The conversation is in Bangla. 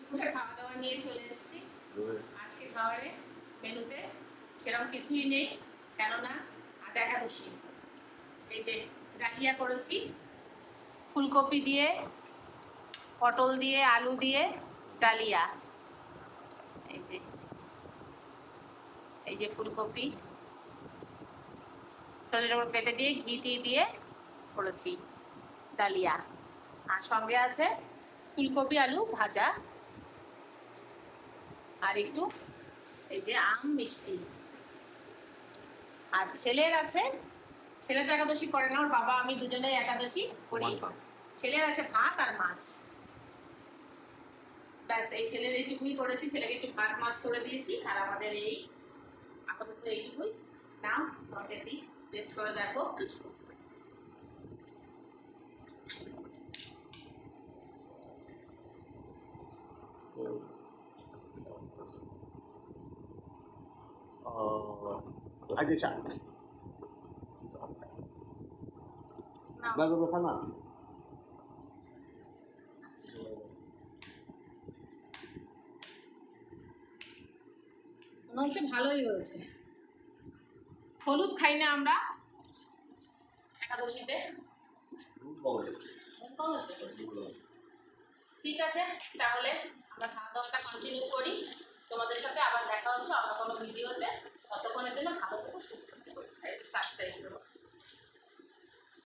দুপুরে খাওয়া দাওয়া নিয়ে চলে এসেছি। আজকে খাবারে মেনুতে সেরকম কিছুই নেই, কেননা আজ একাদশী। এই যে ডালিয়া করেছি ফুলকপি দিয়ে, পটল দিয়ে, আলু দিয়ে ডালিয়া। এই যে ফুলকপি ছোট ছোট কেটে দিয়ে ঘি টি দিয়ে করেছি ডালিয়া, আর সঙ্গে আছে ফুলকপি আলু ভাজা, আর একটু এই যে আম মিষ্টি। আর ছেলের আছে, ছেলে তো একাদশী করে না, ওর বাবা আমি দুজনেই একাদশী করি। ছেলের আছে ভাত আর মাছ, ব্যাস। এই ছেলের এইটুকুই করেছি, ছেলেকে একটু ভাত মাছ করে দিয়েছি, আর আমাদের এই আপাতত এইটুকুই। নাও তোমাকে দিই, টেস্ট করে দেখো। aja cak baru sana মনে হচ্ছে ভালোই হয়েছে। হলুদ খাই না আমরা একাদশীতে। ঠিক আছে, তাহলে আমরা খাওয়া দাওয়াটা কন্টিনিউ করি। তোমাদের সাথে আবার দেখা হচ্ছে অন্য কোনো ভিডিওতে। ততক্ষণের জন্য ভালো থেকো, সুস্থ থেকো, সাবস্ক্রাইব করো।